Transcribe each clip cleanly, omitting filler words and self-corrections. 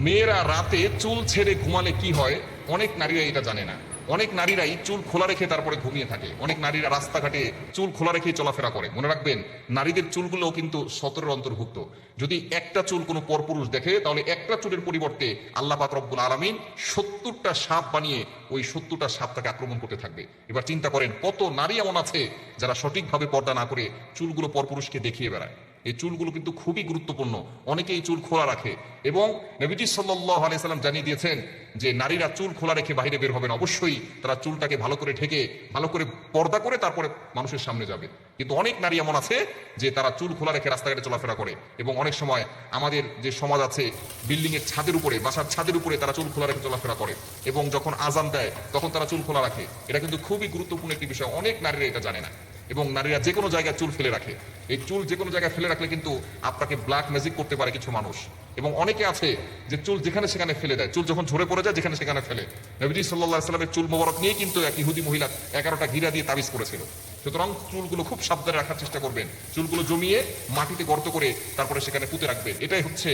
মেয়েরা রাতে চুল ছেড়ে ঘুমালে কি হয়, অনেক নারীরা এটা জানে না। অনেক নারীরাই চুল খোলা রেখে তারপরে ঘুমিয়ে থাকে। অনেক নারীরা রাস্তাঘাটে চুল খোলা রেখেই চলাফেরা করে। মনে রাখবেন, নারীদের চুলগুলোও কিন্তু 17 অন্তর্ভুক্ত। যদি একটা চুল কোনো পরপুরুষ দেখে, তাহলে একটা চুলের পরিবর্তে আল্লাহ পাক রব্বুল আলামিন 70টা সাপ বানিয়ে ওই 70টা সাপ তাকে আক্রমণ করতে থাকবে। এবার চিন্তা করেন, কত নারী এমন আছে যারা সঠিকভাবে পর্দা না করে চুলগুলো পরপুরুষকে দেখিয়ে বেড়ায়। এই চুলগুলো কিন্তু খুবই গুরুত্বপূর্ণ। অনেকে এই চুল খোলা রাখে এবং নবীজি সাল্লাল্লাহু আলাইহি সাল্লাম জানিয়ে দিয়েছেন যে নারীরা চুল খোলা রেখে বাইরে বের হবেন। অবশ্যই তারা চুলটাকে ভালো করে ঢেকে, ভালো করে পর্দা করে তারপরে মানুষের সামনে যাবে। কিন্তু অনেক নারী এমন আছে যে তারা চুল খোলা রেখে রাস্তাঘাটে চলাফেরা করে এবং অনেক সময় আমাদের যে সমাজ আছে, বিল্ডিং এর ছাদের উপরে, বাসার ছাদের উপরে তারা চুল খোলা রেখে চলাফেরা করে এবং যখন আজান দেয় তখন তারা চুল খোলা রাখে। এটা কিন্তু খুবই গুরুত্বপূর্ণ একটি বিষয়। অনেক নারীরা এটা জানে না এবং নারীরা যে কোনো জায়গায় চুল ফেলে রাখে। এই চুল যে কোনো জায়গায় ফেলে রাখলে কিন্তু আপনাকে ব্ল্যাক ম্যাজিক করতে পারে কিছু মানুষ। এবং অনেকে আছে যে চুল যেখানে সেখানে ফেলে দেয়, চুল যখন ঝরে পড়ে যায় যেখানে সেখানে ফেলে। নবীজি সাল্লাল্লাহু আলাইহি সাল্লামের চুল মোবারক নিয়ে কিন্তু এক ইহুদি মহিলা 11টা গিরা দিয়ে তাবিজ করেছিল। সুতরাং চুলগুলো খুব সাবধানে রাখার চেষ্টা করবেন। চুলগুলো জমিয়ে মাটিতে গর্ত করে তারপরে সেখানে পুঁতে রাখবেন। এটাই হচ্ছে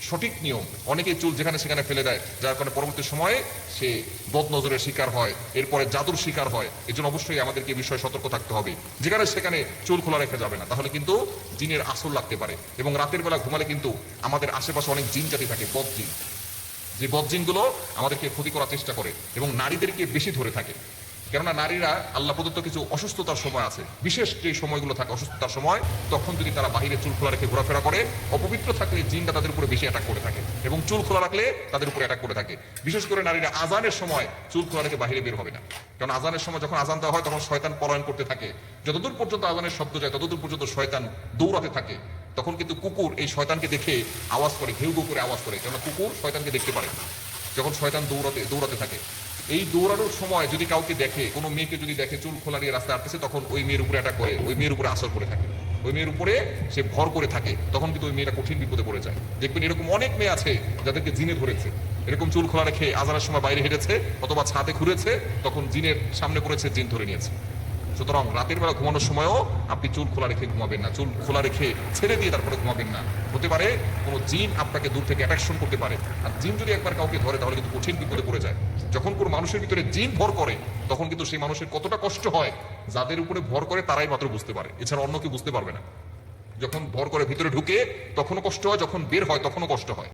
সঠিক নিয়ম। অনেকে চুল যেখানে সেখানে ফেলে দেয়, যার কারণে পরবর্তী সময়ে সে বদনজরের শিকার হয়, এরপরে জাদুর শিকার হয়। এই জন্য অবশ্যই আমাদেরকে এই বিষয়ে সতর্ক থাকতে হবে। যেখানে সেখানে চুল খোলা রেখে যাবে না, তাহলে কিন্তু জিনের আসর লাগতে পারে। এবং রাতের বেলা ঘুমালে কিন্তু আমাদের আশেপাশে অনেক জিন জাতি থাকে, বদজিন। যে বদজিনগুলো আমাদেরকে ক্ষতি করার চেষ্টা করে এবং নারীদেরকে বেশি ধরে থাকে। কেননা নারীরা আল্লাহ প্রদত্ত কিছু অসুস্থতার সময় আছে, বিশেষ যে সময়গুলো থাকে অসুস্থতার সময়, তখন যদি তারা বাহিরে চুল খোলা রেখে ঘোরাফেরা করে, অপবিত্র থাকলে জিনটা তাদের উপরে বেশি অ্যাটাক করে থাকে এবং চুল খোলা রাখলে তাদের উপরে অ্যাটাক করে থাকে। বিশেষ করে নারীরা আজানের সময় চুল খোলা রেখে বাহিরে বের হবে না। কারণ আজানের সময় যখন আজান দেওয়া হয় তখন শয়তান পলায়ন করতে থাকে। যতদূর পর্যন্ত আজানের শব্দ যায় ততদূর পর্যন্ত শয়তান দৌড়াতে থাকে। তখন কিন্তু কুকুর এই শয়তানকে দেখে আওয়াজ করে, ঘেউ ঘেউ করে আওয়াজ করে, কেননা কুকুর শয়তানকে দেখতে পারে যখন শয়তান দৌড়াতে থাকে। এই দৌড়ানোর সময় যদি কাউকে দেখে, কোনো মেয়েকে যদি দেখে চুল খোলা নিয়ে রাস্তায় আসতেছে, তখন ওই মেয়ের উপরে অ্যাটাক করে, ওই মেয়ের উপরে আসর করে থাকে, ওই মেয়ের উপরে সে ভর করে থাকে। তখন কিন্তু ওই মেয়েটা কঠিন বিপদে পড়ে যায়। দেখবেন এরকম অনেক মেয়ে আছে যাদেরকে জিনে ধরেছে, এরকম চুল খোলা রেখে আজানের সময় বাইরে হেঁটেছে অথবা ছাদে ঘুরেছে, তখন জিনের সামনে পড়েছে, জিন ধরে নিয়েছে। সুতরাং রাতের বেলা ঘুমানোর সময়ও আপনি চুল খোলা রেখে ঘুমাবেন না, চুল খোলা রেখে ছেড়ে দিয়ে তারপরে ঘুমাবেন না। হতে পারে কোনো জিন আপনাকে দূর থেকে অ্যাট্রাকশন করতে পারে, আর জিন যদি একবার কাউকে ধরে তাহলে কিন্তু কঠিন বিপদে পড়ে যায়। যখন কোনো মানুষের ভিতরে জিন ভর করে তখন কিন্তু সেই মানুষের কতটা কষ্ট হয়, যাদের উপরে ভর করে তারাই মাত্র বুঝতে পারে, এছাড়া অন্য কেউ বুঝতে পারবে না। যখন ভর করে ভিতরে ঢুকে তখনও কষ্ট হয়, যখন বের হয় তখনও কষ্ট হয়।